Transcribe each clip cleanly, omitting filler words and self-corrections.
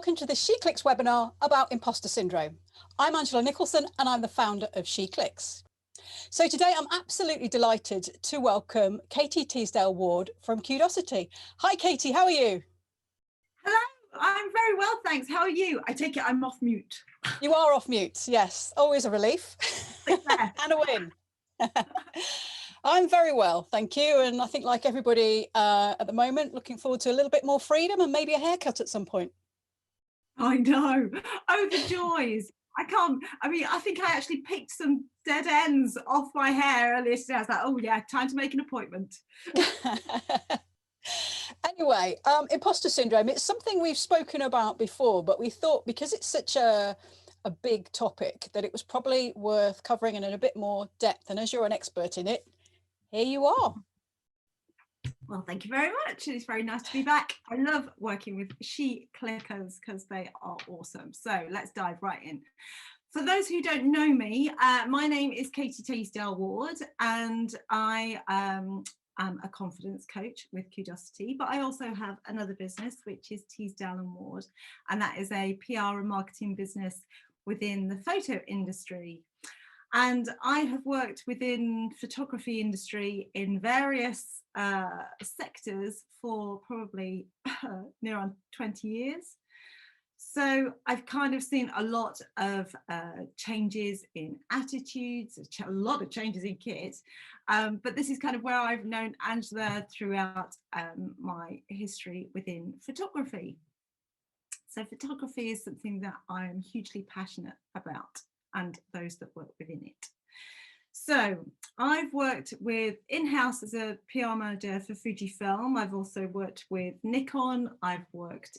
welcome to the SheClicks webinar about imposter syndrome. I'm Angela Nicholson and I'm the founder of SheClicks. So today I'm absolutely delighted to welcome Katie Teesdale-Ward from Kudosity. Hi Katie, how are you? Hello, I'm very well, thanks. How are you? I take it I'm off mute. You are off mute, yes. Always a relief and a win. I'm very well, thank you. And I think like everybody at the moment, looking forward to a little bit more freedom and maybe a haircut at some point. I know. Oh, the joys. I think I actually picked some dead ends off my hair earlier today. I was like, oh yeah, time to make an appointment. Anyway, imposter syndrome, it's something we've spoken about before, but we thought because it's such a big topic that it was probably worth covering in a bit more depth. And as you're an expert in it, here you are. Well, thank you very much. It's very nice to be back. I love working with SheClickers because they are awesome. So let's dive right in. For those who don't know me, my name is Katie Teesdale-Ward and I am a confidence coach with Kudosity, but I also have another business which is Teesdale-Ward, and that is a PR and marketing business within the photo industry. And I have worked within photography industry in various sectors for probably near on 20 years. So I've kind of seen a lot of changes in attitudes, a lot of changes in kit, but this is kind of where I've known Angela throughout my history within photography. So photography is something that I am hugely passionate about, and those that work within it. So I've worked with in-house as a PR manager for Fujifilm. I've also worked with Nikon. I've worked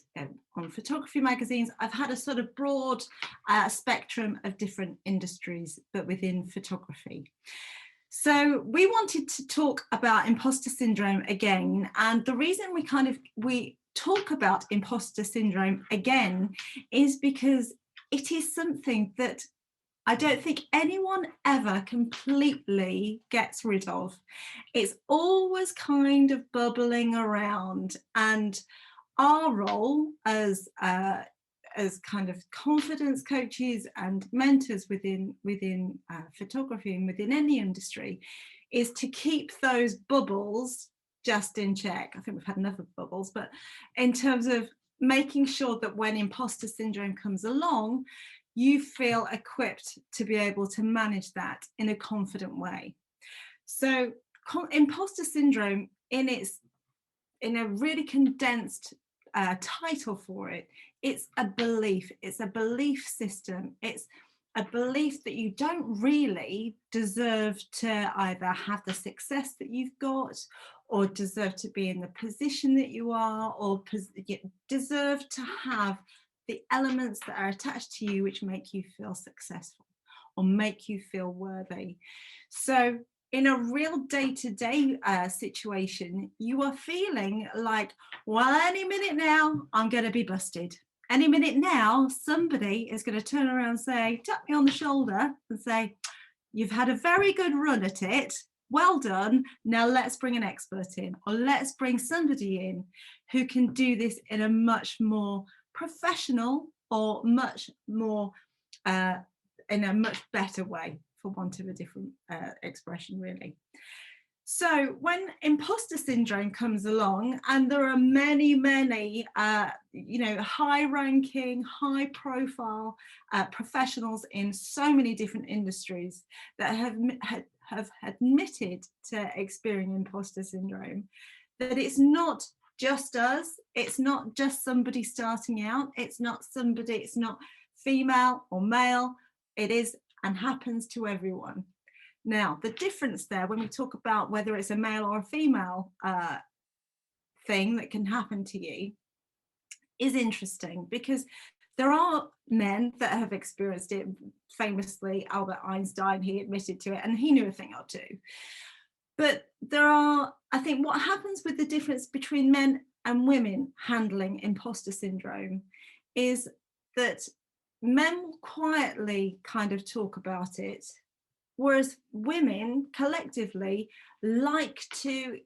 on photography magazines. I've had a sort of broad spectrum of different industries, but within photography. So we wanted to talk about imposter syndrome again. And the reason we talk about imposter syndrome again is because it is something that I don't think anyone ever completely gets rid of. It's always kind of bubbling around, and our role as kind of confidence coaches and mentors within photography and within any industry is to keep those bubbles just in check. I think we've had enough of bubbles, but in terms of making sure that when imposter syndrome comes along, you feel equipped to be able to manage that in a confident way. So imposter syndrome, in a really condensed title for it, it's a belief. It's a belief system. It's a belief that you don't really deserve to either have the success that you've got, or deserve to be in the position that you are, or deserve to have the elements that are attached to you which make you feel successful or make you feel worthy. So in a real day-to-day situation, you are feeling like, well, any minute now I'm going to be busted. Any minute now somebody is going to turn around and say, tap me on the shoulder and say, you've had a very good run at it, well done, now let's bring an expert in, or let's bring somebody in who can do this in a much more professional, or much more in a much better way, for want of a different expression, really. So when imposter syndrome comes along, and there are many high-ranking, high-profile professionals in so many different industries that have admitted to experiencing imposter syndrome, that it's not just us, it's not just somebody starting out, it's not female or male, it is and happens to everyone. Now, the difference there, when we talk about whether it's a male or a female thing that can happen to you, is interesting, because there are men that have experienced it. Famously, Albert Einstein, he admitted to it and he knew a thing or two. But I think what happens with the difference between men and women handling imposter syndrome is that men will quietly kind of talk about it, whereas women collectively like to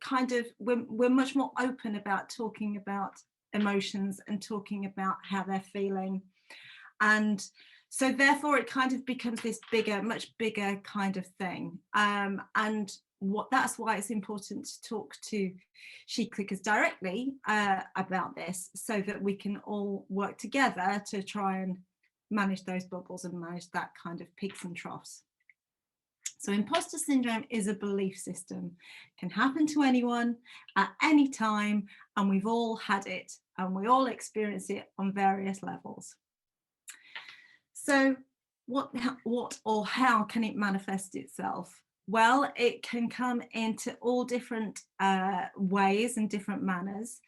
we're much more open about talking about emotions and talking about how they're feeling. And so therefore it kind of becomes this bigger, much bigger kind of thing. And that's why it's important to talk to SheClickers directly about this, so that we can all work together to try and manage those bubbles and manage that kind of peaks and troughs. So imposter syndrome is a belief system, can happen to anyone at any time, and we've all had it and we all experience it on various levels. So what or how can it manifest itself? Well, it can come into all different ways and different manners.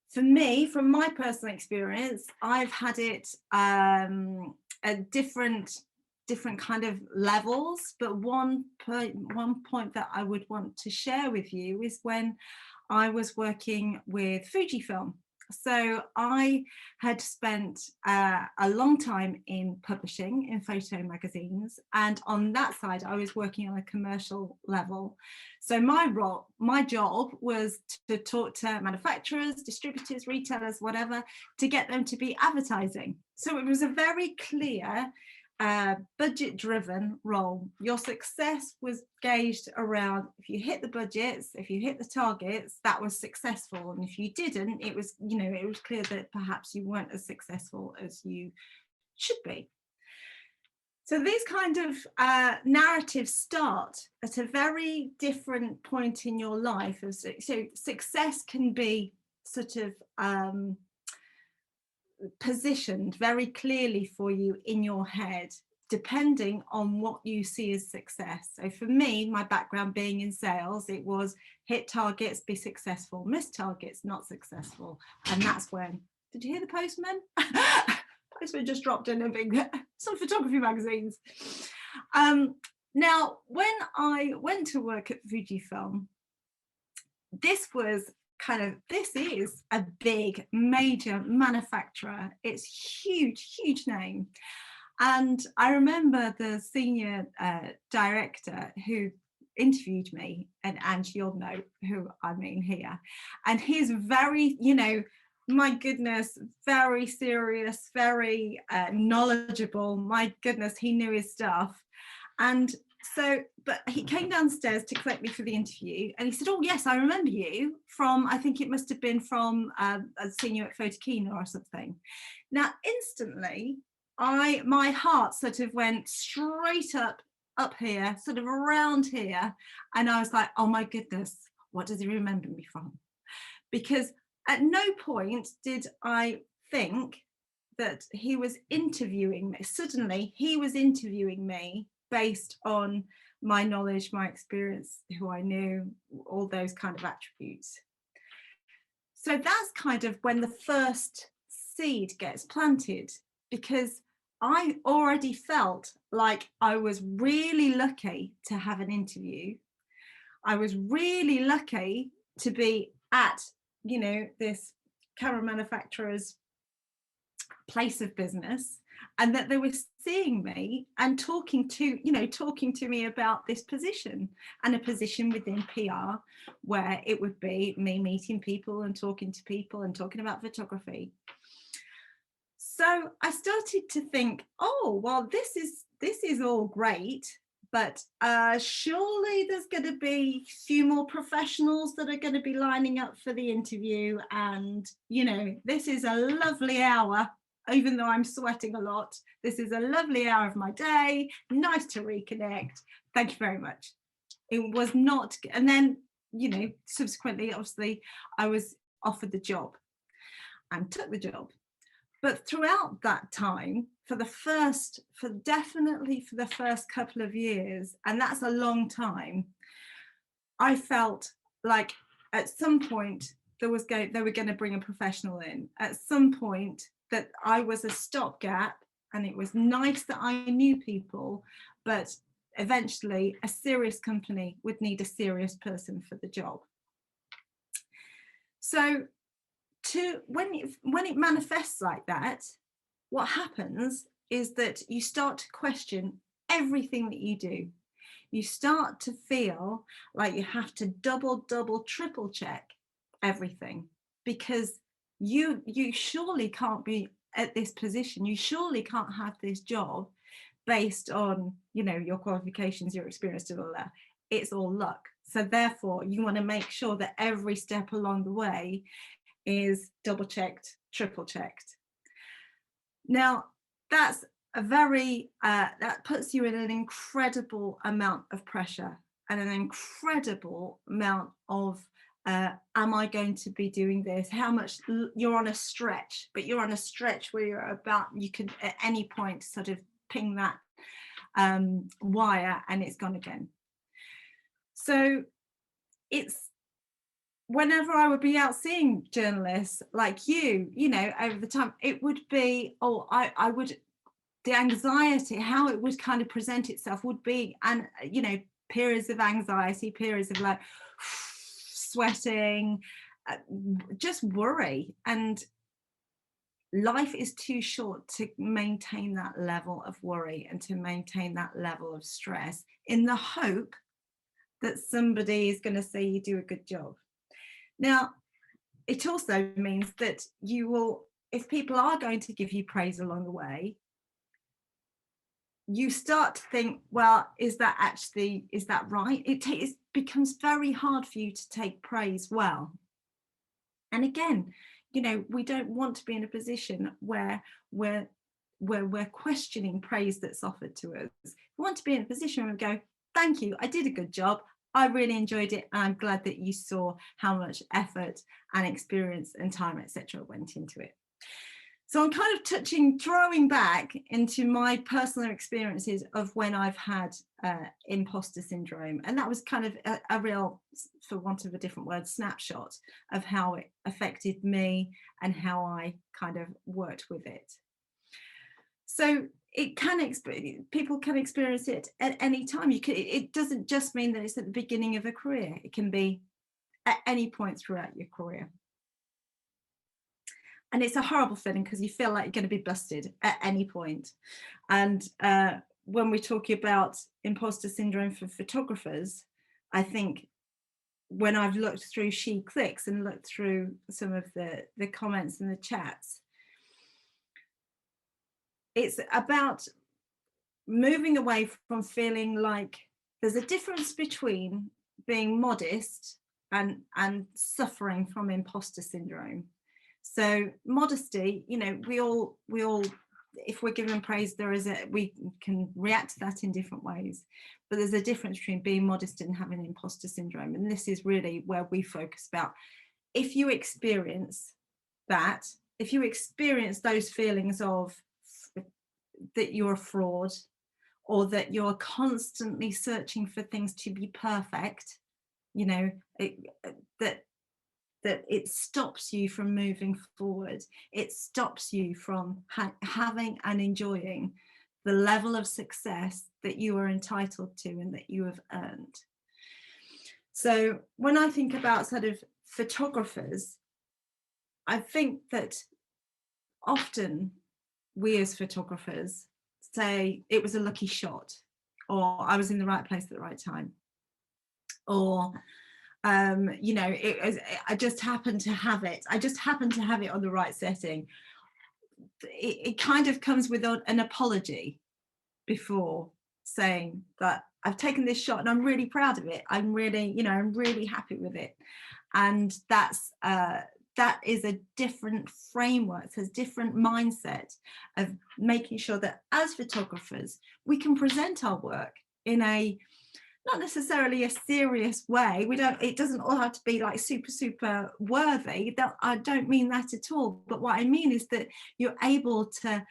For me, from my personal experience, I've had it at different kind of levels, but one point that I would want to share with you is when I was working with Fujifilm. So I had spent a long time in publishing, in photo magazines, and on that side I was working on a commercial level. So my job was to talk to manufacturers, distributors, retailers, whatever, to get them to be advertising. So it was a very clear budget-driven role. Your success was gauged around, if you hit the budgets, if you hit the targets, that was successful, and if you didn't, it was, you know, it was clear that perhaps you weren't as successful as you should be. So these kind of narratives start at a very different point in your life. So success can be sort of positioned very clearly for you in your head, depending on what you see as success. So for me, my background being in sales, it was hit targets, be successful, miss targets, not successful. And that's when, did you hear the postman? Postman just dropped in a big, some photography magazines. Now, when I went to work at Fujifilm, this is a big major manufacturer. It's huge name. And I remember the senior director who interviewed me, and you'll know who I mean here, and he's very, you know, my goodness, very serious, very knowledgeable. My goodness, he knew his stuff. And so, but he came downstairs to collect me for the interview, and he said, oh yes, I remember you from, I think it must have been from a senior at Photokina or something. Now instantly my heart sort of went straight up here, sort of around here, and I was like, oh my goodness, what does he remember me from? Because at no point did I think that he was interviewing me. Suddenly he was interviewing me based on my knowledge, my experience, who I knew, all those kind of attributes. So that's kind of when the first seed gets planted, because I already felt like I was really lucky to have an interview. I was really lucky to be at, you know, this camera manufacturer's place of business, and that they were seeing me and talking to me about this position, and a position within PR where it would be me meeting people and talking to people and talking about photography. So I started to think, oh, well, this is all great, but surely there's going to be a few more professionals that are going to be lining up for the interview, and, you know, this is a lovely hour. Even though I'm sweating a lot, this is a lovely hour of my day. Nice to reconnect. Thank you very much. It was not, and then, you know, subsequently, obviously, I was offered the job and took the job. But throughout that time, definitely for the first couple of years, and that's a long time, I felt like at some point they were going to bring a professional in. At some point, that I was a stopgap, and it was nice that I knew people, but eventually a serious company would need a serious person for the job. So when it manifests like that, what happens is that you start to question everything that you do. You start to feel like you have to double, triple check everything, because you surely can't be at this position, you surely can't have this job based on, you know, your qualifications, your experience, all that. It's all luck. So therefore you want to make sure that every step along the way is double checked, triple checked. Now that's a very that puts you in an incredible amount of pressure and an incredible amount of am I going to be doing this? How much you're on a stretch, but you're on a stretch where you're about, you can at any point sort of ping that wire and it's gone again. So it's, whenever I would be out seeing journalists like you know, over the time, it would be, oh, I would, the anxiety, how it would kind of present itself would be, and you know, periods of anxiety, periods of like sweating, just worry. And life is too short to maintain that level of worry and to maintain that level of stress in the hope that somebody is going to say you do a good job. Now, it also means that you will, if people are going to give you praise along the way, you start to think, well, is that right? It becomes very hard for you to take praise well. And again, you know, we don't want to be in a position where we're questioning praise that's offered to us. We want to be in a position where we go, thank you, I did a good job, I really enjoyed it, and I'm glad that you saw how much effort and experience and time, etc., went into it. So I'm kind of throwing back into my personal experiences of when I've had imposter syndrome. And that was kind of a real, for want of a different word, snapshot of how it affected me and how I kind of worked with it. So it can, people can experience it at any time. It doesn't just mean that it's at the beginning of a career. It can be at any point throughout your career. And it's a horrible feeling because you feel like you're going to be busted at any point. And when we're talking about imposter syndrome for photographers, I think when I've looked through SheClicks and looked through some of the comments and the chats, it's about moving away from feeling like there's a difference between being modest and suffering from imposter syndrome. So modesty, you know, we all, if we're given praise, we can react to that in different ways, but there's a difference between being modest and having imposter syndrome. And this is really where we focus about, if you experience that, if you experience those feelings of that you're a fraud, or that you're constantly searching for things to be perfect, you know, that it stops you from moving forward. It stops you from having and enjoying the level of success that you are entitled to and that you have earned. So when I think about sort of photographers, I think that often we as photographers say it was a lucky shot, or I was in the right place at the right time, or you know, I just happened to have it. I just happened to have it on the right setting. It kind of comes with an apology before saying that I've taken this shot and I'm really proud of it. I'm really, you know, I'm really happy with it. And that is a different framework. It's a different mindset of making sure that as photographers, we can present our work in a, not necessarily a serious way. It doesn't all have to be like super worthy. I don't mean that at all. But what I mean is that you're able to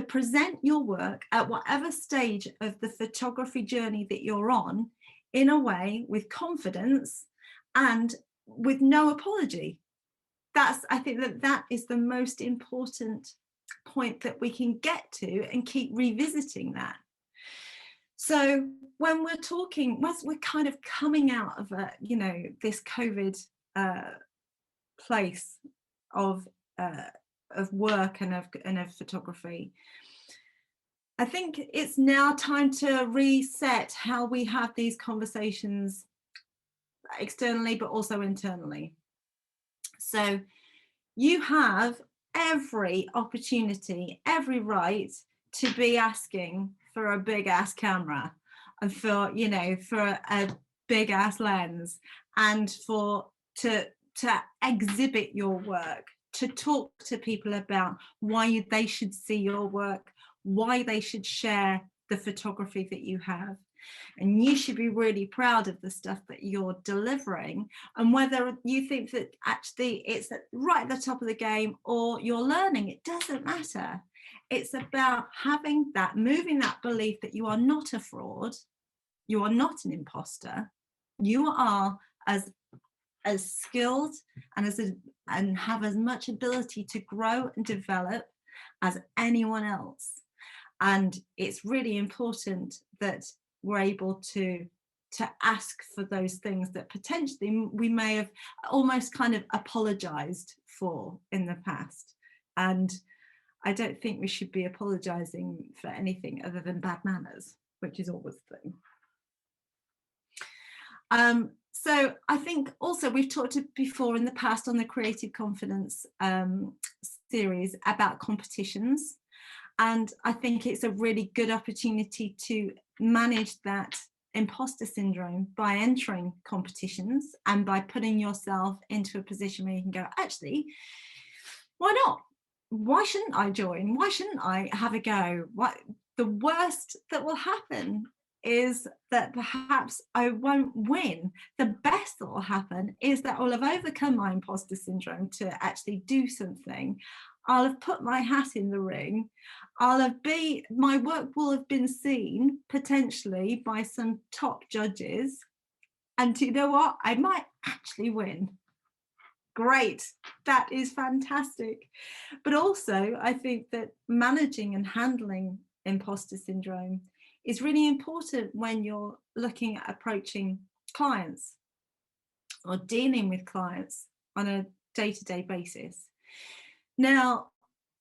present your work at whatever stage of the photography journey that you're on in a way with confidence and with no apology. I think that is the most important point that we can get to, and keep revisiting that. So when we're talking, once we're kind of coming out of you know, this COVID place of work and of photography, I think it's now time to reset how we have these conversations externally, but also internally. So you have every opportunity, every right to be asking for a big ass camera and for, you know, for a big ass lens, and for to exhibit your work, to talk to people about why they should see your work, why they should share the photography that you have. And you should be really proud of the stuff that you're delivering. And whether you think that actually it's right at the top of the game or you're learning, it doesn't matter. It's about having that, moving that belief that you are not a fraud, you are not an imposter, you are as skilled and and have as much ability to grow and develop as anyone else. And it's really important that we're able to ask for those things that potentially we may have almost kind of apologized for in the past. And I don't think we should be apologizing for anything other than bad manners, which is always the thing. So I think also we've talked before in the past on the Creative Confidence series about competitions. And I think it's a really good opportunity to manage that imposter syndrome by entering competitions and by putting yourself into a position where you can go, actually, why not? Why shouldn't I join? Why shouldn't I have a go? What the worst that will happen is that perhaps I won't win. The best that will happen is that I'll have overcome my imposter syndrome to actually do something. I'll have put my hat in the ring. My work will have been seen potentially by some top judges. And you know what? I might actually win. Great, that is fantastic. But also, I think that managing and handling imposter syndrome is really important when you're looking at approaching clients or dealing with clients on a day-to-day basis. Now,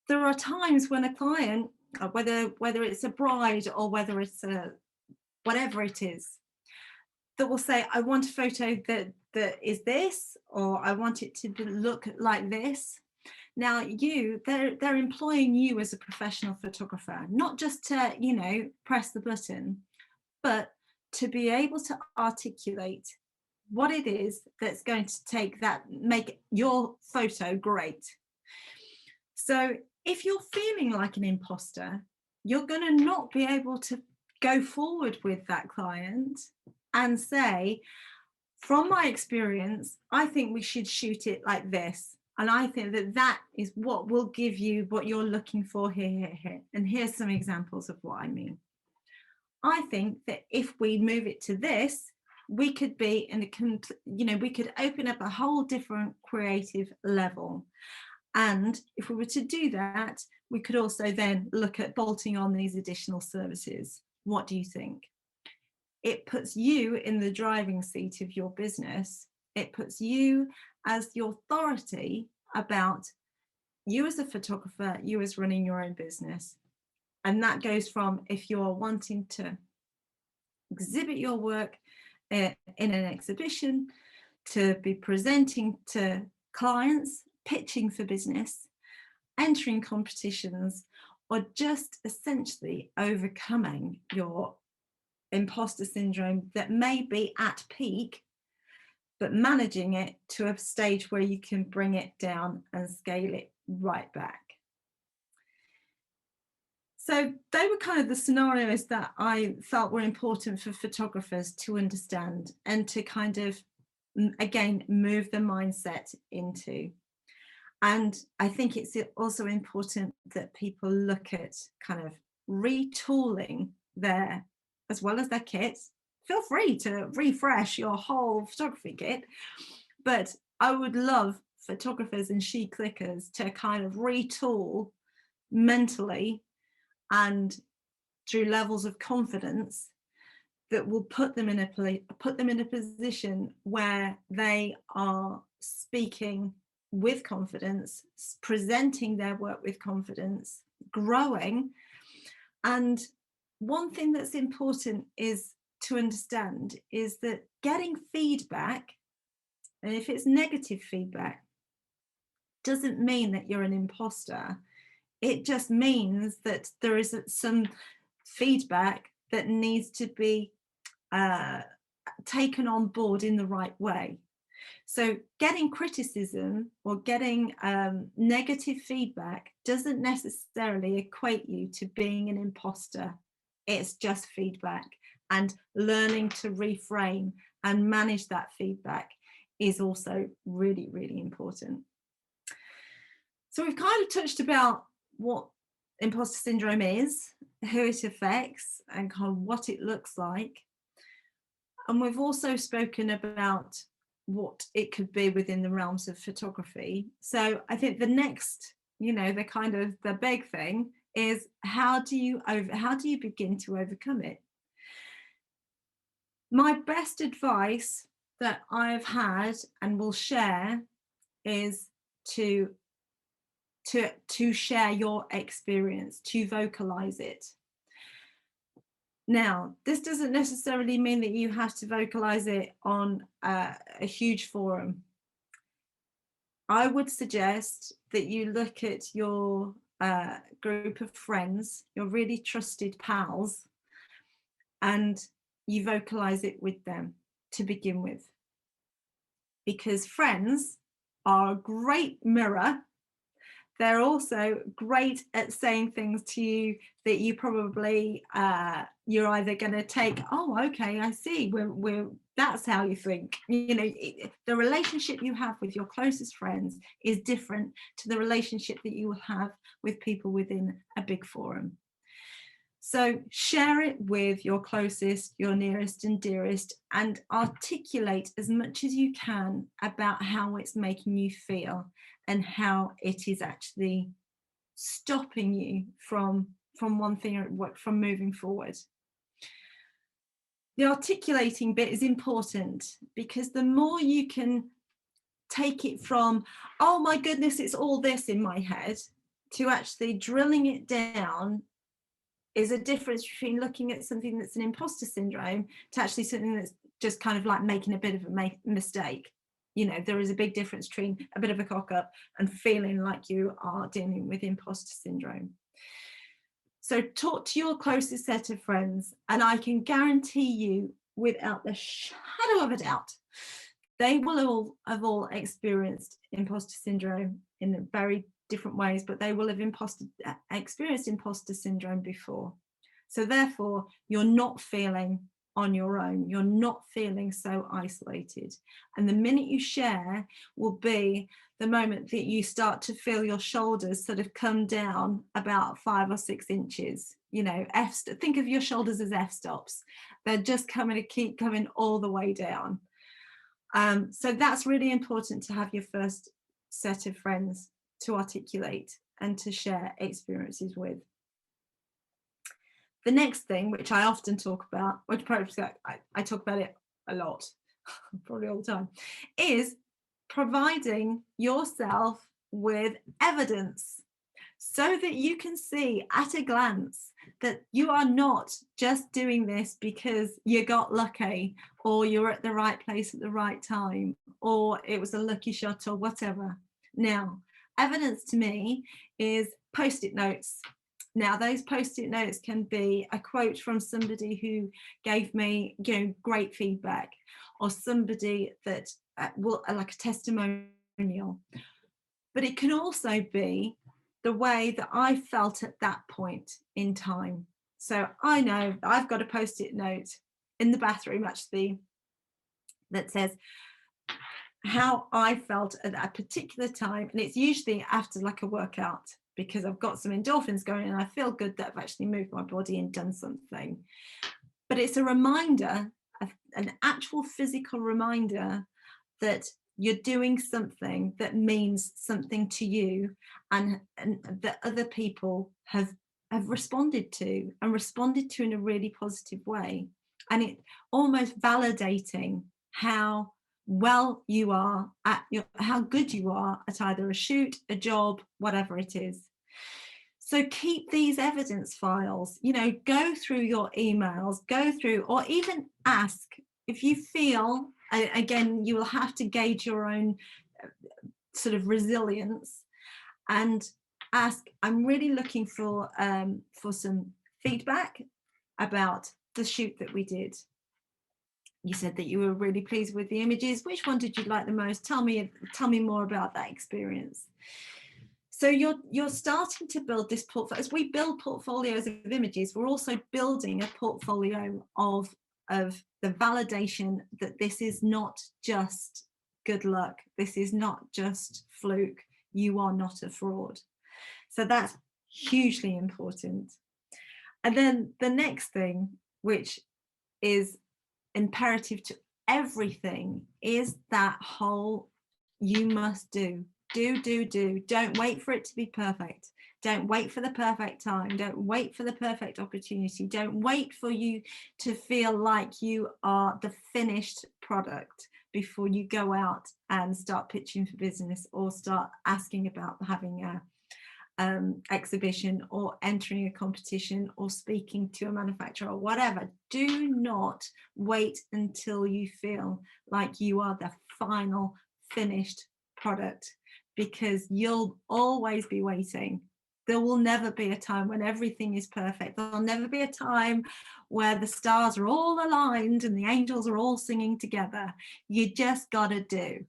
there are times when a client, whether it's a bride or whether it's whatever it is, that will say, I want a photo that is this, or I want it to look like this. Now they're employing you as a professional photographer, not just to, you know, press the button, but to be able to articulate what it is that's going to make your photo great. So if you're feeling like an imposter, you're going to not be able to go forward with that client and say, from my experience, I think we should shoot it like this. And I think that is what will give you what you're looking for here. And here's some examples of what I mean. I think that if we move it to this, we could be we could open up a whole different creative level. And if we were to do that, we could also then look at bolting on these additional services. What do you think? It puts you in the driving seat of your business. It puts you as the authority about you as a photographer, you as running your own business. And that goes from if you're wanting to exhibit your work in an exhibition, to be presenting to clients, pitching for business, entering competitions, or just essentially overcoming your imposter syndrome that may be at peak, but managing it to a stage where you can bring it down and scale it right back. So they were kind of the scenarios that I felt were important for photographers to understand and to kind of, again, move the mindset into. And I think it's also important that people look at kind of retooling their, as well as their kits. Feel free to refresh your whole photography kit, but I would love photographers and SheClickers to kind of retool mentally and through levels of confidence that will put them in a position where they are speaking with confidence, presenting their work with confidence, growing. And one thing that's important is to understand is that getting feedback, and if it's negative feedback, doesn't mean that you're an imposter. It just means that there is some feedback that needs to be taken on board in the right way. So getting criticism or getting negative feedback doesn't necessarily equate you to being an imposter. It's just feedback, and learning to reframe and manage that feedback is also really, really important. So we've kind of touched about what imposter syndrome is, who it affects, and kind of what it looks like. And we've also spoken about what it could be within the realms of photography. So I think the next, the big thing is, how do you begin to overcome it? My best advice that I've had and will share is to share your experience, to vocalize it. Now, this doesn't necessarily mean that you have to vocalize it on a huge forum. I would suggest that you look at your group of friends, your really trusted pals, and you vocalize it with them to begin with. Because friends are a great mirror. They're also great at saying things to you that you probably you're either going to take, oh, okay, I see, that's how you think. The relationship you have with your closest friends is different to the relationship that you will have with people within a big forum. So share it with your closest, your nearest and dearest, and articulate as much as you can about how it's making you feel and how it is actually stopping you from one thing, from moving forward. The articulating bit is important, because the more you can take it from, oh my goodness, it's all this in my head, to actually drilling it down, is a difference between looking at something that's an imposter syndrome to actually something that's just kind of like making a bit of a mistake. There is a big difference between a bit of a cock up and feeling like you are dealing with imposter syndrome. So talk to your closest set of friends, and I can guarantee you, without the shadow of a doubt, they will have all experienced imposter syndrome in very different ways, but they will have experienced imposter syndrome before. So therefore, you're not feeling on your own. You're not feeling so isolated. And the minute you share will be the moment that you start to feel your shoulders sort of come down about 5 or 6 inches. Think of your shoulders as f-stops. They're just keep coming all the way down. So that's really important, to have your first set of friends to articulate and to share experiences with. The next thing, which I often talk about, which I talk about it a lot, probably all the time, is providing yourself with evidence, so that you can see at a glance that you are not just doing this because you got lucky, or you're at the right place at the right time, or it was a lucky shot, or whatever. Now, evidence to me is post-it notes. Now, those post-it notes can be a quote from somebody who gave me, great feedback, or somebody that will, like a testimonial. But it can also be the way that I felt at that point in time. So I know I've got a post-it note in the bathroom, actually, that says how I felt at that particular time. And it's usually after like a workout, because I've got some endorphins going and I feel good that I've actually moved my body and done something. But it's a reminder, an actual physical reminder, that you're doing something that means something to you, and that other people have responded to, and responded to in a really positive way. And it almost validating how well you are at how good you are at either a shoot, a job, whatever it is. So keep these evidence files, go through your emails, go through, or even ask if you feel, again, you will have to gauge your own sort of resilience, and ask, I'm really looking for some feedback about the shoot that we did. You said that you were really pleased with the images. Which one did you like the most? Tell me more about that experience. So you're starting to build this portfolio. As we build portfolios of images, we're also building a portfolio of the validation that this is not just good luck. This is not just fluke. You are not a fraud. So that's hugely important. And then the next thing, which is imperative to everything, is that whole you must do. Don't wait for it to be perfect. Don't wait for the perfect time. Don't wait for the perfect opportunity. Don't wait for you to feel like you are the finished product before you go out and start pitching for business, or start asking about having a exhibition, or entering a competition, or speaking to a manufacturer, or whatever. Do not wait until you feel like you are the final finished product, because you'll always be waiting. There will never be a time when everything is perfect. There'll never be a time where the stars are all aligned and the angels are all singing together. You just gotta do.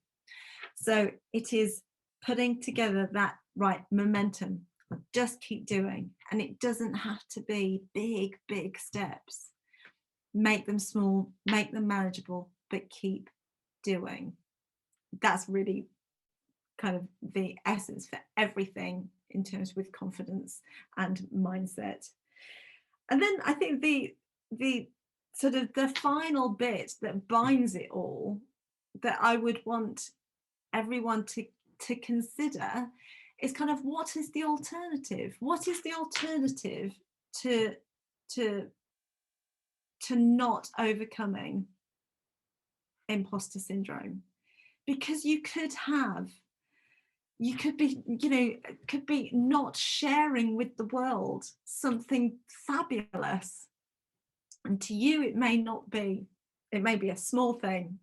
So it is putting together that right momentum. Just keep doing. And it doesn't have to be big steps. Make them small, make them manageable, but keep doing. That's really kind of the essence for everything in terms with confidence and mindset. And then I think the sort of the final bit that binds it all, that I would want everyone to consider, is kind of, what is the alternative? What is the alternative to not overcoming imposter syndrome? Because you could be not sharing with the world something fabulous, and to you it may be a small thing,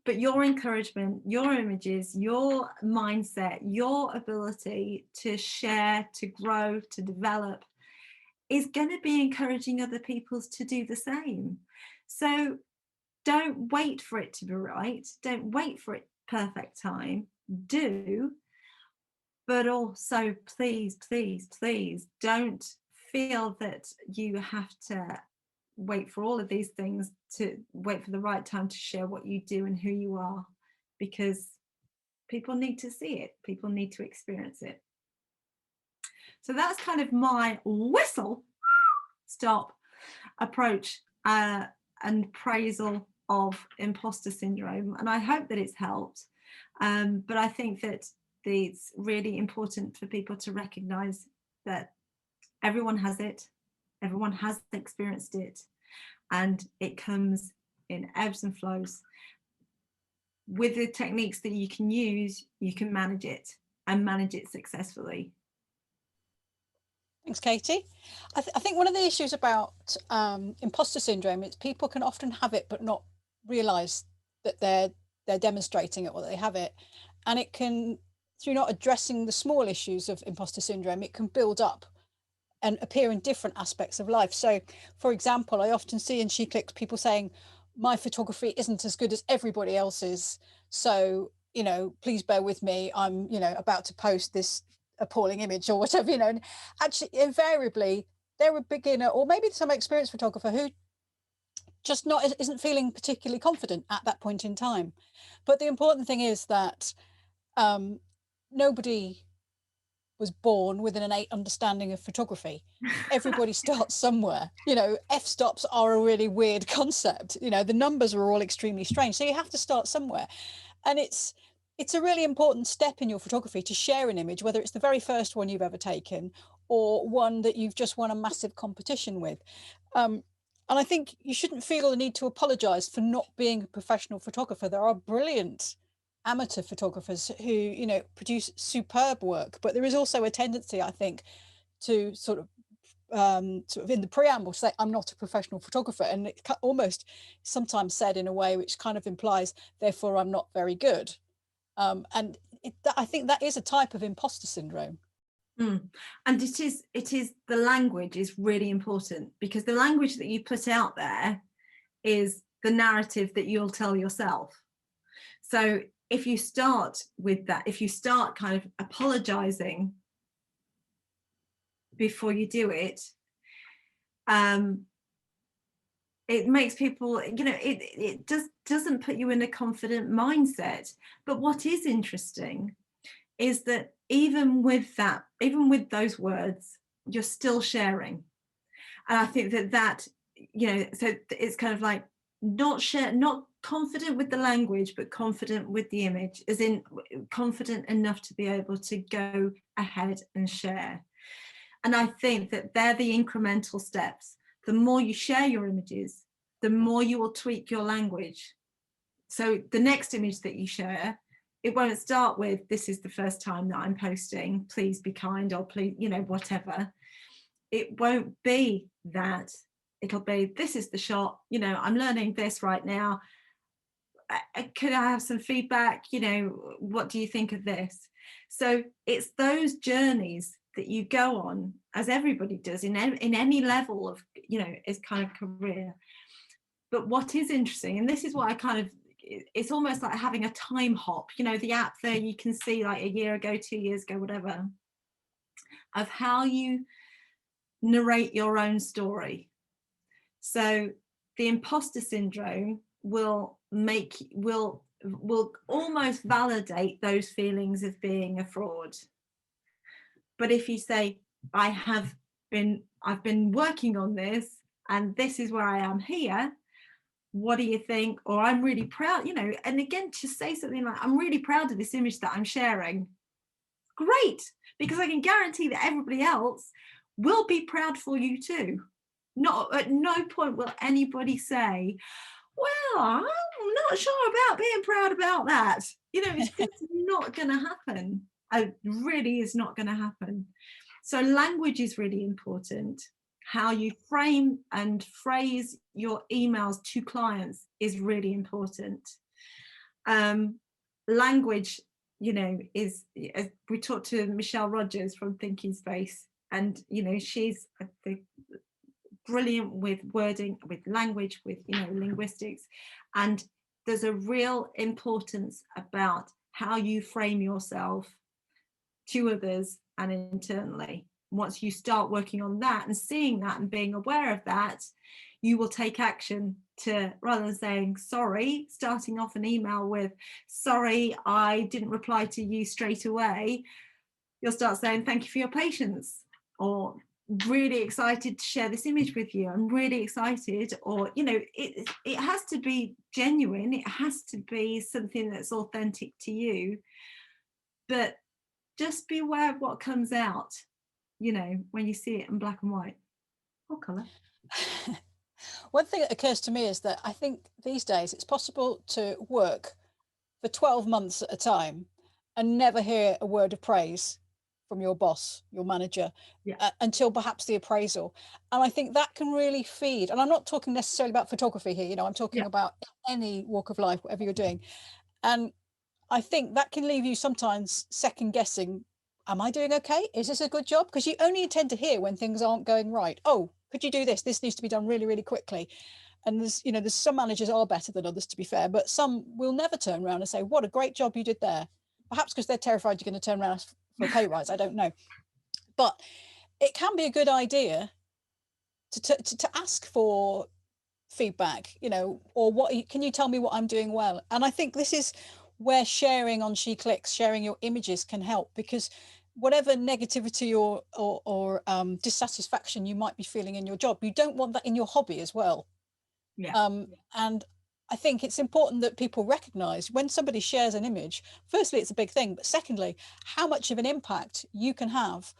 but your encouragement, your images, your mindset, your ability to share, to grow, to develop, is going to be encouraging other people to do the same. So don't wait for it to be right. Don't wait for it perfect time. Do. But also, please don't feel that you have to wait for all of these things, to wait for the right time to share what you do and who you are, because people need to see it. People need to experience it. So that's kind of my whistle stop approach and appraisal of imposter syndrome. And I hope that it's helped. But I think that it's really important for people to recognize that everyone has it. Everyone has experienced it, and it comes in ebbs and flows. With the techniques that you can use, you can manage it, and manage it successfully. Thanks, Katie. I think one of the issues about imposter syndrome is people can often have it but not realise that they're demonstrating it, or that they have it, and it can, through not addressing the small issues of imposter syndrome, it can build up and appear in different aspects of life. So, for example, I often see in SheClicks people saying, my photography isn't as good as everybody else's, so, please bear with me, I'm, about to post this appalling image or whatever, and actually invariably they're a beginner, or maybe some experienced photographer who just isn't feeling particularly confident at that point in time. But the important thing is that nobody was born with an innate understanding of photography. Everybody starts somewhere. F-stops are a really weird concept. The numbers are all extremely strange. So you have to start somewhere. And it's a really important step in your photography to share an image, whether it's the very first one you've ever taken or one that you've just won a massive competition with. And I think you shouldn't feel the need to apologize for not being a professional photographer. There are brilliant amateur photographers who produce superb work, but there is also a tendency, I think, to sort of in the preamble to say, I'm not a professional photographer, and it's almost sometimes said in a way which kind of implies, therefore I'm not very good, and I think that is a type of imposter syndrome. And it is the language is really important, because the language that you put out there is the narrative that you'll tell yourself. So if you start with that, if you start kind of apologizing before you do it, it makes people, you know, it doesn't put you in a confident mindset. But what is interesting is that even with that, even with those words, you're still sharing. And I think that, you know, so it's kind of like not confident with the language, but confident with the image, as in confident enough to be able to go ahead and share. And I think that they're the incremental steps. The more you share your images, the more you will tweak your language. So the next image that you share, it won't start with, this is the first time that I'm posting, please be kind, or please, you know, whatever. It won't be that. It'll be, this is the shot, you know, I'm learning this right now. Could I have some feedback? You know, what do you think of this? So it's those journeys that you go on, as everybody does in any level of, you know, is kind of career. But what is interesting, and this is what I kind of, it's almost like having a time hop, you know, the app there, you can see like a year ago, 2 years ago, whatever, of how you narrate your own story. So the imposter syndrome will almost validate those feelings of being a fraud. But if you say, I've been working on this, and this is where I am here, what do you think? Or I'm really proud, you know, and again, to say something like, I'm really proud of this image that I'm sharing. Great, because I can guarantee that everybody else will be proud for you too. Not at no point will anybody say, well, I'm not sure about being proud about that. You know, it's just not going to happen. It really is not going to happen. So language is really important. How you frame and phrase your emails to clients is really important. Language, you know, is, we talked to Michelle Rogers from Thinking Space, and, you know, she's brilliant with wording, with language, with, you know, linguistics. And there's a real importance about how you frame yourself to others and internally. Once you start working on that and seeing that and being aware of that, you will take action to, rather than saying sorry, starting off an email with, sorry, I didn't reply to you straight away, you'll start saying, thank you for your patience, or really excited to share this image with you, I'm really excited. Or, you know, it has to be genuine, it has to be something that's authentic to you, but just be aware of what comes out, you know, when you see it in black and white or colour. One thing that occurs to me is that I think these days it's possible to work for 12 months at a time and never hear a word of praise from your boss, your manager, until perhaps the appraisal. And I think that can really feed, and I'm not talking necessarily about photography here, you know, I'm talking about any walk of life, whatever you're doing. And I think that can leave you sometimes second guessing, am I doing okay? Is this a good job? Because you only intend to hear when things aren't going right. Oh, could you do this? This needs to be done really, really quickly. And there's, you know, there's some managers are better than others, to be fair, but some will never turn around and say, what a great job you did there. Perhaps because they're terrified you're going to turn around for a pay rise. I don't know. But it can be a good idea to ask for feedback, you know, or what can you tell me what I'm doing well? And I think this is where sharing on SheClicks, sharing your images can help, because whatever negativity or dissatisfaction you might be feeling in your job, you don't want that in your hobby as well. And I think it's important that people recognize when somebody shares an image, firstly, it's a big thing, but secondly, how much of an impact you can have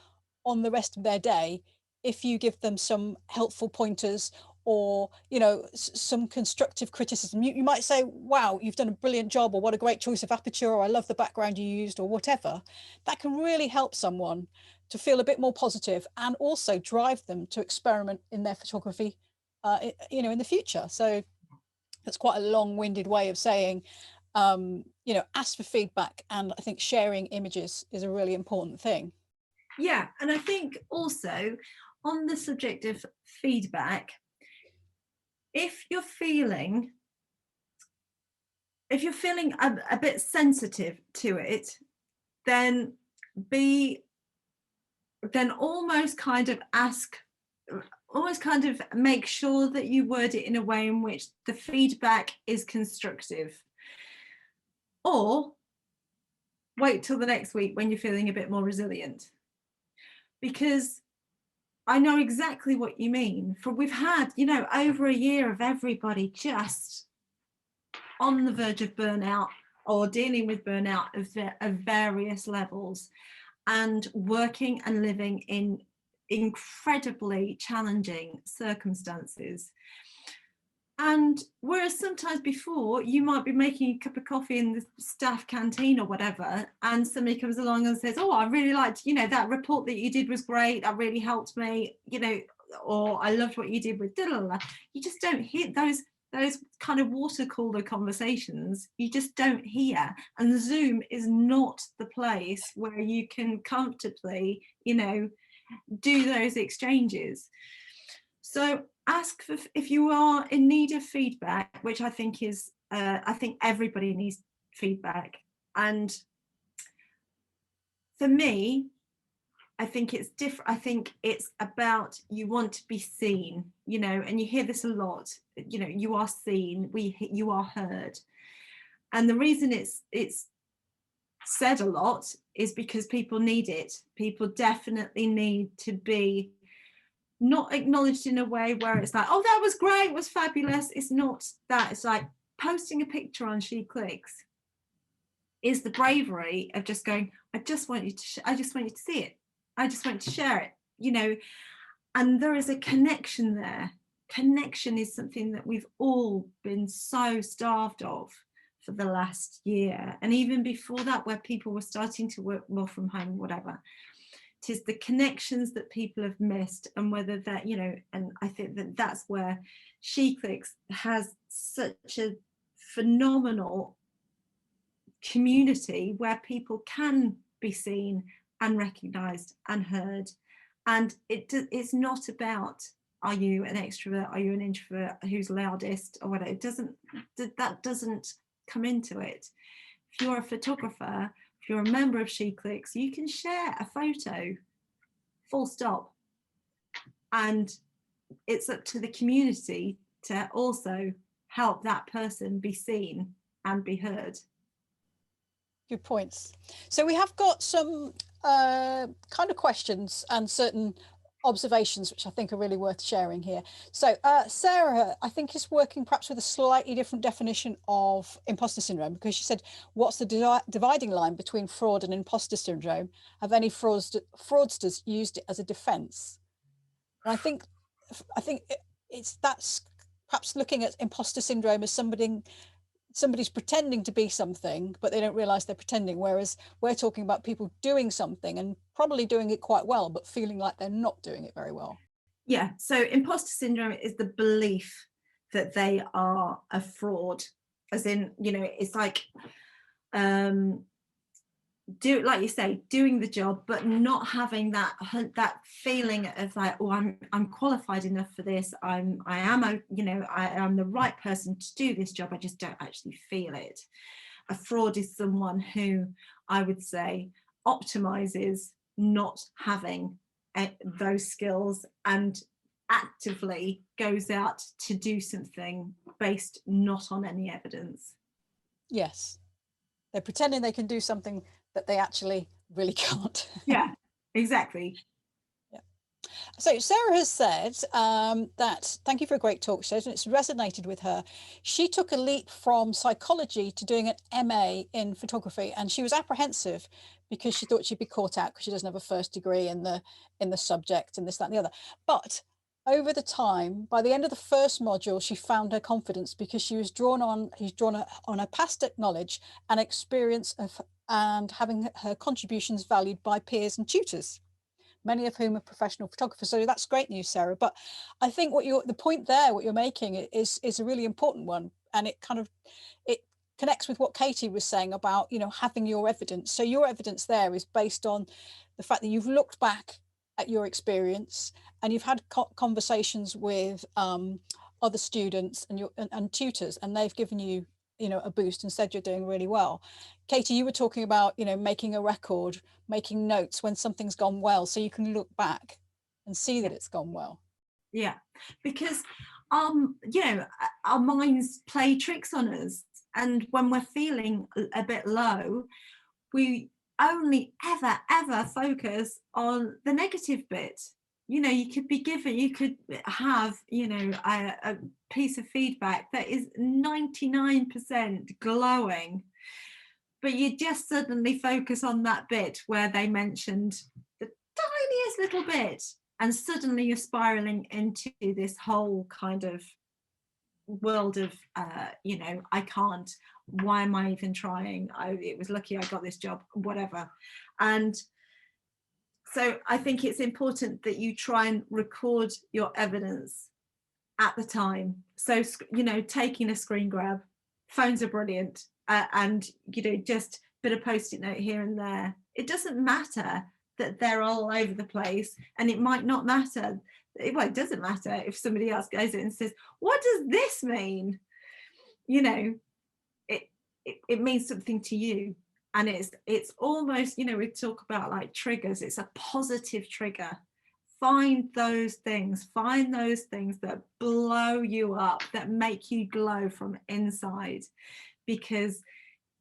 on the rest of their day if you give them some helpful pointers, or, you know, some constructive criticism. You might say, wow, you've done a brilliant job, or what a great choice of aperture, or I love the background you used, or whatever. That can really help someone to feel a bit more positive, and also drive them to experiment in their photography, you know, in the future. So that's quite a long-winded way of saying you know, ask for feedback. And I think sharing images is a really important thing. Yeah, and I think also on the subject of feedback, if you're feeling a bit sensitive to it, then almost kind of make sure that you word it in a way in which the feedback is constructive, or wait till the next week when you're feeling a bit more resilient, because I know exactly what you mean. For we've had, you know, over a year of everybody just on the verge of burnout or dealing with burnout of various levels, and working and living in incredibly challenging circumstances. And whereas sometimes before you might be making a cup of coffee in the staff canteen or whatever, and somebody comes along and says, oh, I really liked, you know, that report that you did was great, that really helped me, you know, or I loved what you did with da-da-da. You just don't hear those kind of water cooler conversations. You just don't hear. And Zoom is not the place where you can comfortably, you know, do those exchanges. So ask for, if you are in need of feedback, which I think is, I think everybody needs feedback. And for me, I think it's different. I think it's about, you want to be seen, you know, and you hear this a lot, you know, you are seen, you are heard. And the reason it's said a lot is because people need it. People definitely need to be not acknowledged in a way where it's like, oh, that was great, it was fabulous. It's not that. It's like posting a picture on SheClicks is the bravery of just going, I just want you to see it. I just want to share it, you know. And there is a connection there. Connection is something that we've all been so starved of for the last year, and even before that, where people were starting to work more from home, whatever. It is the connections that people have missed, and whether that, you know, and I think that that's where SheClicks has such a phenomenal community where people can be seen and recognized and heard. And it's not about, are you an extrovert, are you an introvert, who's loudest or whatever. That doesn't come into it. If you're a photographer, if you're a member of SheClicks, you can share a photo, full stop. And it's up to the community to also help that person be seen and be heard. Good points. So we have got some kind of questions and certain observations which I think are really worth sharing here. So Sarah, I think, is working perhaps with a slightly different definition of imposter syndrome, because she said, what's the dividing line between fraud and imposter syndrome? Have any fraudsters used it as a defense? And I think that's perhaps looking at imposter syndrome as somebody's pretending to be something, but they don't realize they're pretending, whereas we're talking about people doing something and probably doing it quite well, but feeling like they're not doing it very well. Yeah, so imposter syndrome is the belief that they are a fraud, as in, you know, it's like like you say, doing the job, but not having that feeling of like, oh, I'm qualified enough for this, I am, you know, I am the right person to do this job, I just don't actually feel it. A fraud is someone who, I would say, optimizes not having those skills and actively goes out to do something based not on any evidence. Yes, they're pretending they can do something that they actually really can't. Yeah, exactly. Yeah. So Sarah has said that, thank you for a great talk, she says, and it's resonated with her. She took a leap from psychology to doing an MA in photography, and she was apprehensive because she thought she'd be caught out because she doesn't have a first degree in the subject and this, that, and the other. But over the time, by the end of the first module, she found her confidence because she was drawn on her past knowledge and experience and having her contributions valued by peers and tutors, many of whom are professional photographers. So that's great news, Sarah. But I think the point there, what you're making is a really important one, and it connects with what Katie was saying about, you know, having your evidence. So your evidence there is based on the fact that you've looked back at your experience and you've had conversations with other students and tutors, and they've given you, you know, a boost and said you're doing really well. Katie, you were talking about, you know, making a record, making notes when something's gone well, so you can look back and see that it's gone well. Yeah, because you know, our minds play tricks on us, and when we're feeling a bit low, we only ever focus on the negative bit. You know, you could have, you know, a piece of feedback that is 99% glowing, but you just suddenly focus on that bit where they mentioned the tiniest little bit, and suddenly you're spiraling into this whole kind of world of you know, I can't, why am I even trying, it was lucky I got this job, whatever. And so I think it's important that you try and record your evidence at the time. So, you know, taking a screen grab, phones are brilliant, and, you know, just put a post-it note here and there. It doesn't matter that they're all over the place, and it might not matter. Well, it doesn't matter if somebody else goes in and says, what does this mean? You know, it means something to you. And it's almost, you know, we talk about like triggers, it's a positive trigger. Find those things that blow you up, that make you glow from inside, because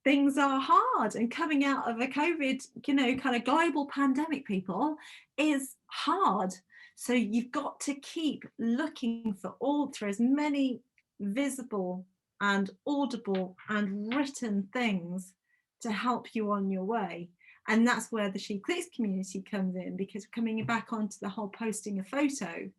things are hard, and coming out of a COVID, you know, kind of global pandemic, people, is hard. So you've got to keep looking for as many visible and audible and written things to help you on your way. And that's where the SheClicks community comes in, because coming back onto the whole posting a photo,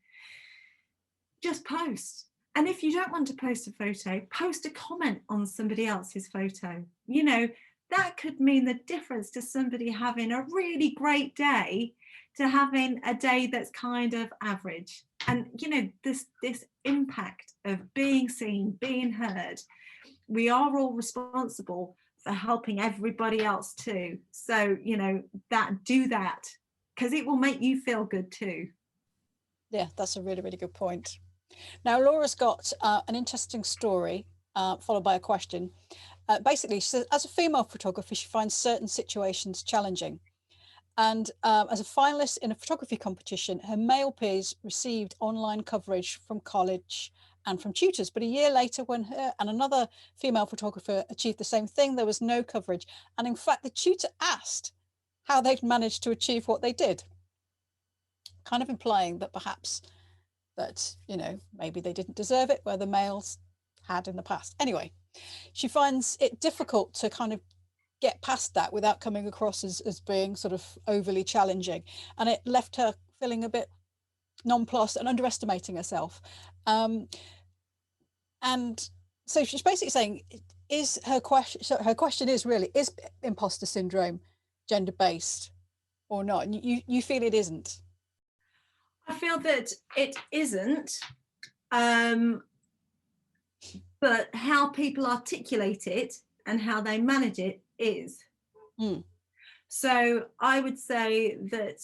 just post. And if you don't want to post a photo, post a comment on somebody else's photo. You know, that could mean the difference to somebody having a really great day to having a day that's kind of average. And, you know, this impact of being seen, being heard, we are all responsible for helping everybody else too. So, you know, do that, because it will make you feel good too. Yeah, that's a really, really good point. Now, Laura's got an interesting story followed by a question. Basically, she says, as a female photographer, she finds certain situations challenging. And as a finalist in a photography competition, her male peers received online coverage from college and from tutors. But a year later, when her and another female photographer achieved the same thing, there was no coverage. And in fact, the tutor asked how they'd managed to achieve what they did, kind of implying that perhaps that, you know, maybe they didn't deserve it where the males had in the past. Anyway, she finds it difficult to kind of get past that without coming across as being sort of overly challenging. And it left her feeling a bit nonplussed and underestimating herself. And so she's basically saying, is her question, so her question is really, is imposter syndrome gender-based or not? And you feel it isn't? I feel that it isn't, but how people articulate it and how they manage it is. So I would say that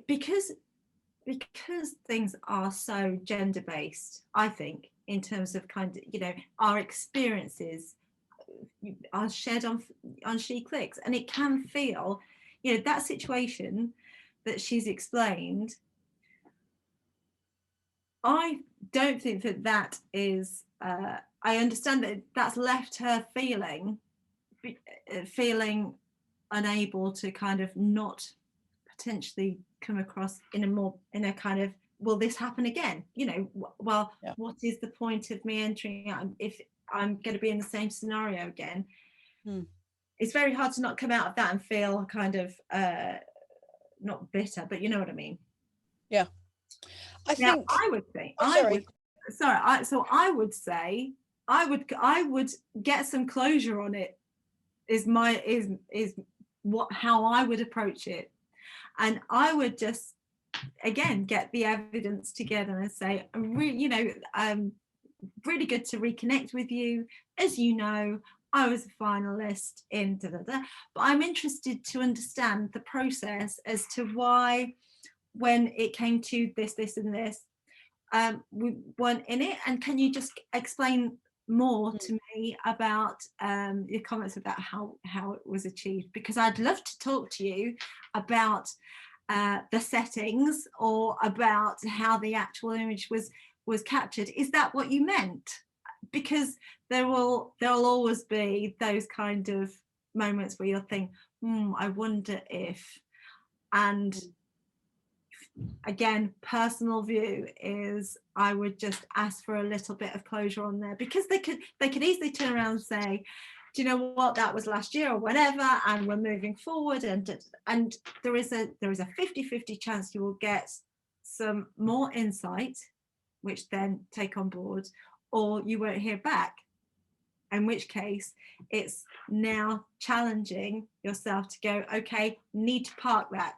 because things are so gender-based, I think, in terms of kind of, you know, our experiences are shared on SheClicks, and it can feel, you know, that situation that she's explained, I don't think that is, I understand that that's left her feeling unable to kind of not potentially come across in a kind of, will this happen again? You know, well, yeah. What is the point of me entering out if I'm going to be in the same scenario again? It's very hard to not come out of that and feel kind of not bitter, but you know what I mean. Yeah. I would say I would get some closure on it, is how I would approach it. And I would just, again, get the evidence together and say, really, you know, really good to reconnect with you. As you know, I was a finalist in but I'm interested to understand the process as to why, when it came to this and this, we weren't in it. And can you just explain more to me about your comments about how it was achieved? Because I'd love to talk to you about the settings, or about how the actual image was captured. Is that what you meant? Because there'll always be those kind of moments where you'll think, I wonder if. And again, personal view is, I would just ask for a little bit of closure on there, because they could easily turn around and say, do you know what, that was last year or whatever, and we're moving forward, and there is a 50-50 chance you will get some more insight, which then take on board, or you won't hear back, in which case it's now challenging yourself to go, okay, need to park that,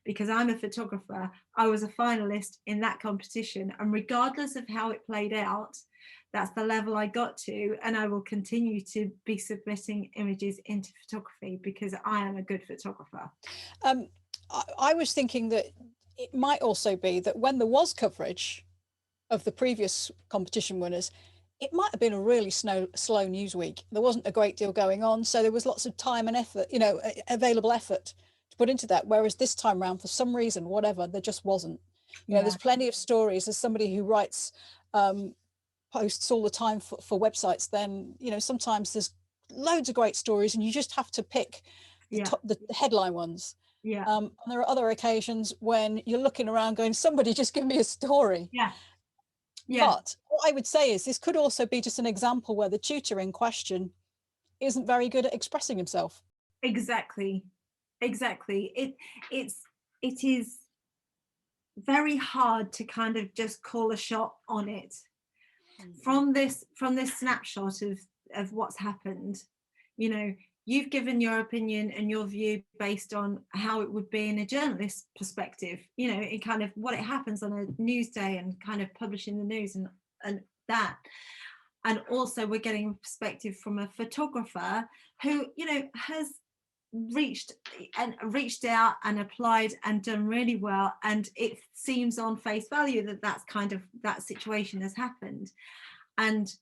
because I'm a photographer, I was a finalist in that competition, and regardless of how it played out, that's the level I got to, and I will continue to be submitting images into photography because I am a good photographer. I was thinking that it might also be that when there was coverage of the previous competition winners, it might have been a really slow news week. There wasn't a great deal going on, so there was lots of time and effort, available effort to put into that. Whereas this time round, for some reason, whatever, there just wasn't. There's plenty of stories. As somebody who writes posts all the time for websites, then sometimes there's loads of great stories, and you just have to pick the headline ones. And there are other occasions when you're looking around going, somebody just give me a story. But what I would say is, this could also be just an example where the tutor in question isn't very good at expressing himself. Exactly. It is very hard to kind of just call a shot on it. From this snapshot of what's happened, you've given your opinion and your view based on how it would be in a journalist's perspective, in kind of what it happens on a news day and kind of publishing the news and that. And also we're getting a perspective from a photographer who, has reached out and applied and done really well, and it seems on face value that's kind of that situation has happened. And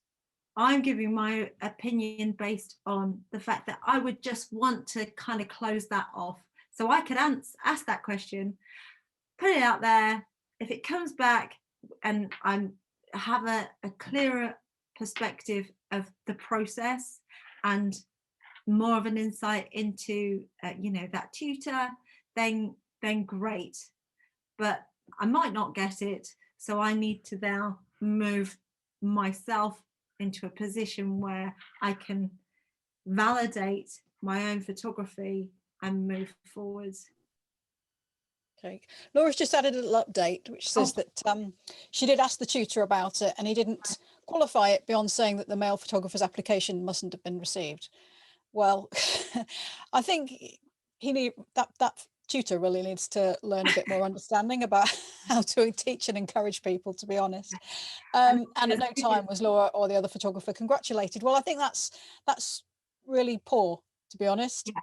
I'm giving my opinion based on the fact that I would just want to kind of close that off, so I could ask that question, put it out there. If it comes back and I have a clearer perspective of the process and more of an insight into that tutor, then great. But I might not get it, so I need to now move myself into a position where I can validate my own photography and move forwards. Okay, Laura's just added a little update which says that she did ask the tutor about it, and he didn't qualify it beyond saying that the male photographer's application mustn't have been received. Well, I think he need that tutor really needs to learn a bit more understanding about how to teach and encourage people, to be honest. And at no time was Laura or the other photographer congratulated. Well, I think that's really poor, to be honest. Yeah,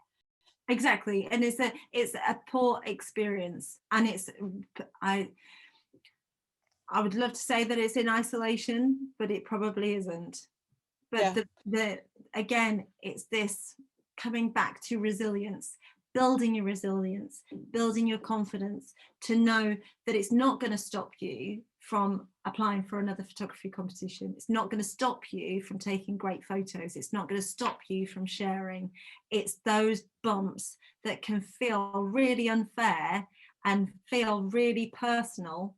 exactly. And it's a poor experience, and I would love to say that it's in isolation, but it probably isn't. But again, it's this coming back to resilience, building your resilience, building your confidence to know that it's not going to stop you from applying for another photography competition. It's not going to stop you from taking great photos. It's not going to stop you from sharing. It's those bumps that can feel really unfair and feel really personal.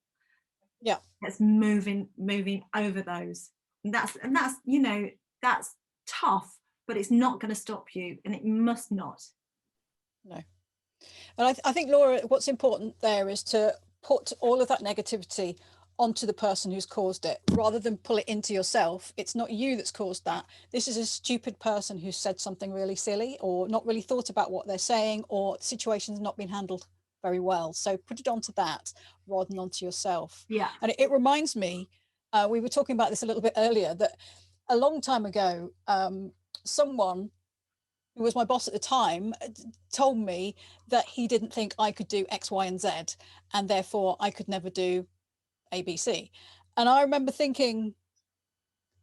Yeah, that's moving over those. And that's that's tough, but it's not going to stop you, and it must not. No. And I think, Laura, what's important there is to put all of that negativity onto the person who's caused it, rather than pull it into yourself. It's not you that's caused that. This is a stupid person who said something really silly, or not really thought about what they're saying, or the situation's not been handled very well. So put it onto that rather than onto yourself. Yeah. And it reminds me we were talking about this a little bit earlier, that a long time ago, someone who was my boss at the time told me that he didn't think I could do X, Y, and Z, and therefore I could never do ABC. And I remember thinking,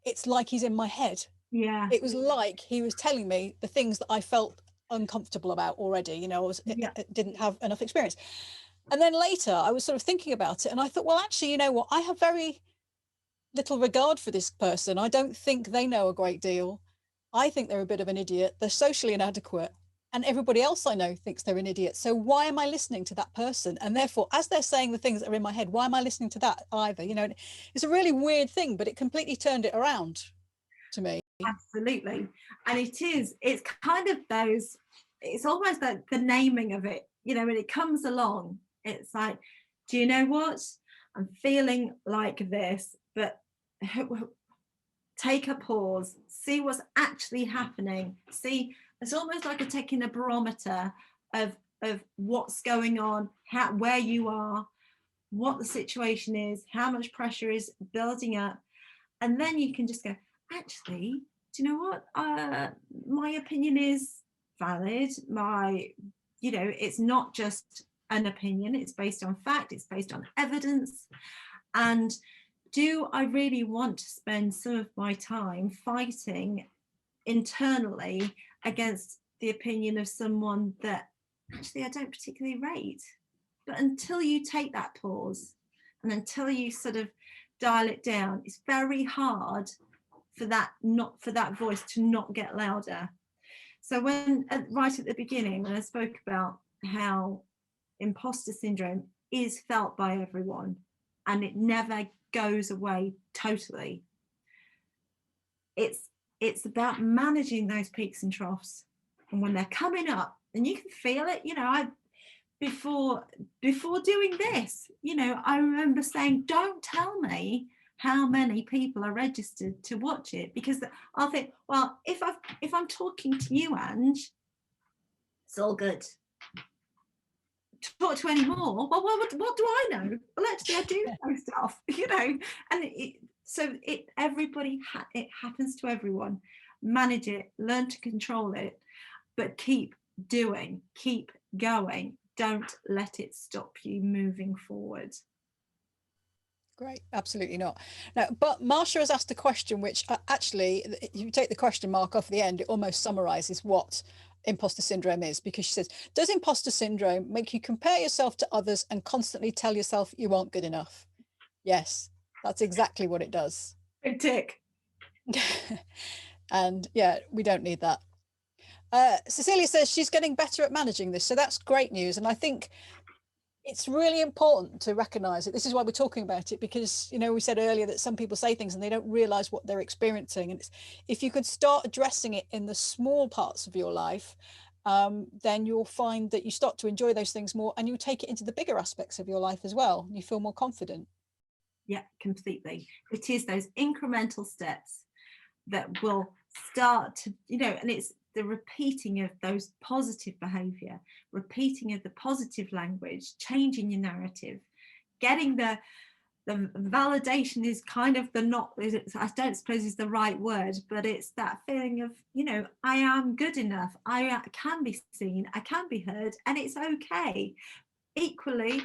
it's like he's in my head. Yeah. It was like he was telling me the things that I felt uncomfortable about already, you know, I didn't have enough experience. And then later I was sort of thinking about it, and I thought, well, actually, you know what, I have very little regard for this person. I don't think they know a great deal. I think they're a bit of an idiot. They're socially inadequate. And everybody else I know thinks they're an idiot. So why am I listening to that person? And therefore, as they're saying the things that are in my head, why am I listening to that either? You know, it's a really weird thing, but it completely turned it around to me. Absolutely. And it's kind of those, it's almost like the naming of it, you know, when it comes along, it's like, do you know what? I'm feeling like this, but take a pause, see what's actually happening. See, it's almost like taking a barometer of what's going on, where you are, what the situation is, how much pressure is building up. And then you can just go, actually, do you know what? My opinion is valid. It's not just an opinion. It's based on fact. It's based on evidence. And do I really want to spend some of my time fighting internally against the opinion of someone that actually I don't particularly rate? But until you take that pause and until you sort of dial it down, it's very hard for that voice to not get louder. So when right at the beginning, when I spoke about how imposter syndrome is felt by everyone and it never goes away totally, it's about managing those peaks and troughs. And when they're coming up, and you can feel it, you know, before doing this, you know, I remember saying, don't tell me how many people are registered to watch it, because I'll think, well, if I'm talking to you, Ange, it's all good. Talk to any more, well, what do I know? Well, actually I do know stuff, you know. And it happens to everyone. Manage it, learn to control it, but keep doing, keep going. Don't let it stop you moving forward. Great, absolutely not. Now, but Marsha has asked a question which actually, if you take the question mark off the end, it almost summarizes what imposter syndrome is, because she says, does imposter syndrome make you compare yourself to others and constantly tell yourself you aren't good enough? Yes, that's exactly what it does. Big tick. And yeah, we don't need that. Cecilia says she's getting better at managing this, so that's great news. And I think it's really important to recognize it. This is why we're talking about it, because, you know, we said earlier that some people say things and they don't realize what they're experiencing. And if you could start addressing it in the small parts of your life, then you'll find that you start to enjoy those things more, and you take it into the bigger aspects of your life as well. You feel more confident. Yeah, completely. It is those incremental steps that will start to, you know, and it's the repeating of those positive behavior, repeating of the positive language, changing your narrative, getting the validation is kind of I don't suppose is the right word, but it's that feeling of, you know, I am good enough, I can be seen, I can be heard, and it's okay. Equally,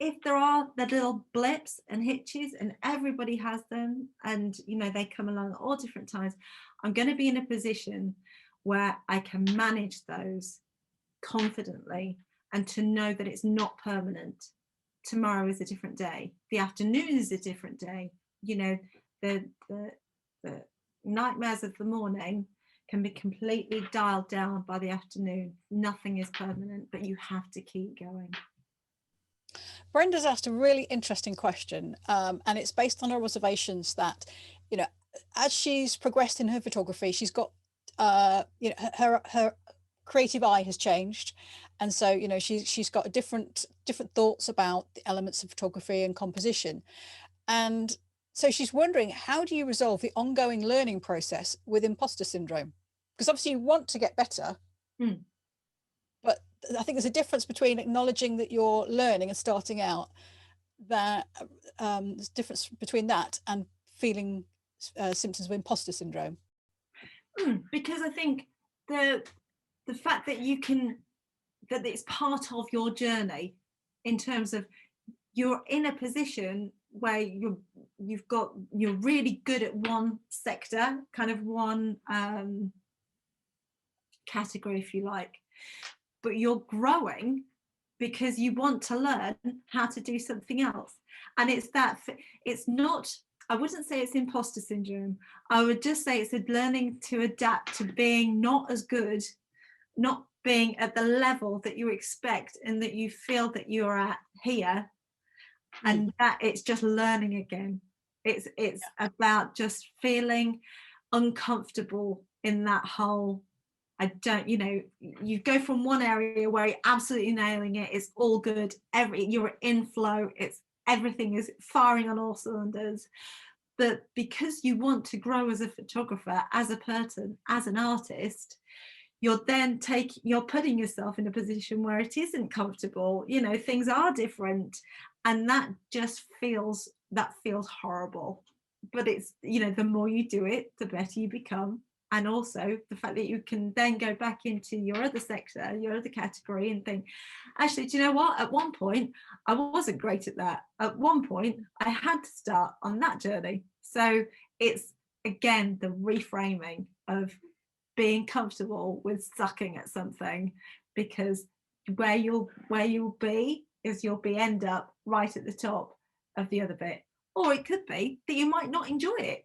if there are the little blips and hitches, and everybody has them, and, you know, they come along at all different times, I'm going to be in a position where I can manage those confidently, and to know that it's not permanent. Tomorrow is a different day. The afternoon is a different day. You know, the nightmares of the morning can be completely dialed down by the afternoon. Nothing is permanent, but you have to keep going. Brenda's asked a really interesting question, and it's based on her observations that, you know, as she's progressed in her photography, she's got, you know, her creative eye has changed, and so, you know, she's got different thoughts about the elements of photography and composition, and so she's wondering, how do you resolve the ongoing learning process with imposter syndrome? Because obviously you want to get better, but I think there's a difference between acknowledging that you're learning and starting out, that there's a difference between that and feeling symptoms of imposter syndrome? Because I think the fact that that it's part of your journey, in terms of you're in a position where you're really good at one sector, kind of one category, if you like, but you're growing because you want to learn how to do something else. And it's not, I wouldn't say it's imposter syndrome. I would just say it's a learning to adapt to being not as good, not being at the level that you expect and that you feel that you're at here. And that it's just learning again. It's about just feeling uncomfortable in that whole, you go from one area where you're absolutely nailing it, it's all good, you're in flow, everything is firing on all cylinders. But because you want to grow as a photographer, as a person, as an artist, you're putting yourself in a position where it isn't comfortable, things are different, and that feels horrible. But it's, the more you do it, the better you become. And also the fact that you can then go back into your other sector, your other category, and think, actually, do you know what? At one point, I wasn't great at that. At one point, I had to start on that journey. So it's, again, the reframing of being comfortable with sucking at something, because where you'll be is end up right at the top of the other bit. Or it could be that you might not enjoy it,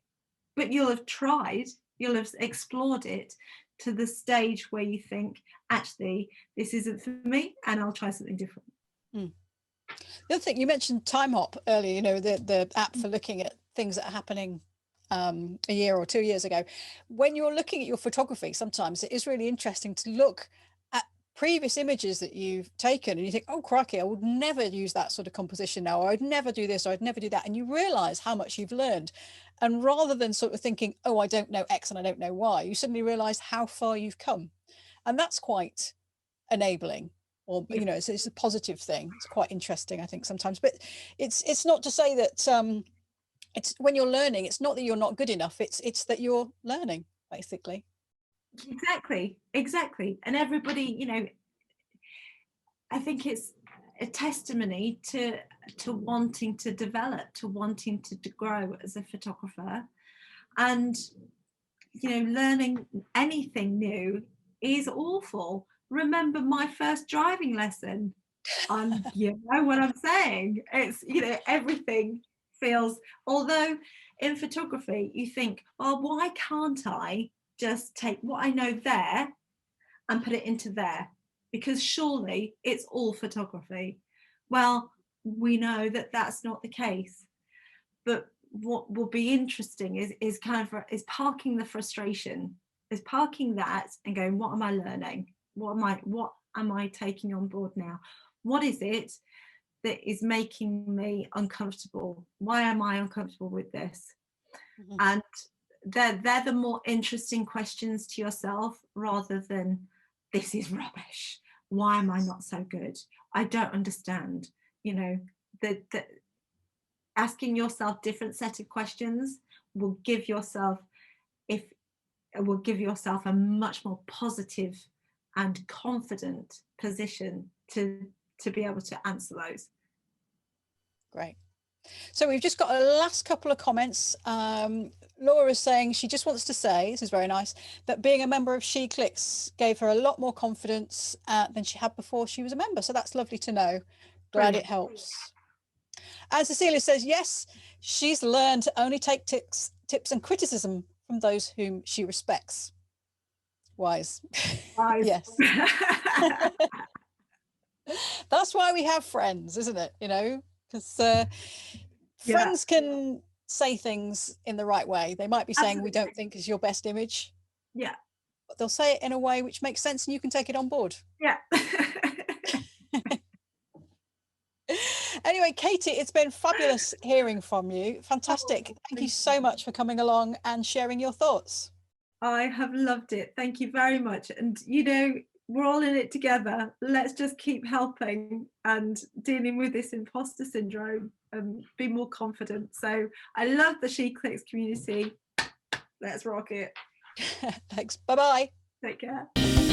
but you'll have tried, you'll have explored it to the stage where you think, actually, this isn't for me, and I'll try something different. The other thing, you mentioned Time Hop earlier, the app for looking at things that are happening a year or 2 years ago. When you're looking at your photography, sometimes it is really interesting to look at previous images that you've taken, and you think, oh crikey, I would never use that sort of composition now, or I'd never do this, or I'd never do that, and you realize how much you've learned. And rather than sort of thinking, oh, I don't know X and I don't know Y, you suddenly realize how far you've come. And that's quite enabling, or it's a positive thing. It's quite interesting, I think, sometimes. But it's not to say that it's, when you're learning, it's not that you're not good enough, it's that you're learning, basically. Exactly. And everybody, I think it's a testimony to wanting to develop, to wanting to grow as a photographer. And learning anything new is awful. Remember my first driving lesson, and you know what I'm saying, it's everything feels, although in photography you think, oh, why can't I just take what I know there and put it into there, because surely it's all photography. Well, we know that that's not the case. But what will be interesting is parking the frustration, is parking that and going, what am I learning? What am I taking on board now? What is it that is making me uncomfortable? Why am I uncomfortable with this? And they're the more interesting questions to yourself, rather than, this is rubbish, why am I not so good, I don't understand. Asking yourself different set of questions will give yourself a much more positive and confident position to be able to answer those. Great. So we've just got a last couple of comments. Laura's saying she just wants to say, this is very nice, that being a member of SheClicks gave her a lot more confidence than she had before she was a member. So that's lovely to know. Glad it helps. And Cecilia says, yes, she's learned to only take tips and criticism from those whom she respects. Wise. Yes. That's why we have friends, isn't it? Because friends can say things in the right way. They might be saying, we don't think is your best image. Yeah. But they'll say it in a way which makes sense and you can take it on board. Yeah. Anyway, Katie, it's been fabulous hearing from you. Fantastic. Thank you so much for coming along and sharing your thoughts. I have loved it. Thank you very much. And, we're all in it together. Let's just keep helping and dealing with this imposter syndrome. and be more confident. So I love the SheClicks community. Let's rock it. Thanks. Bye-bye. Take care.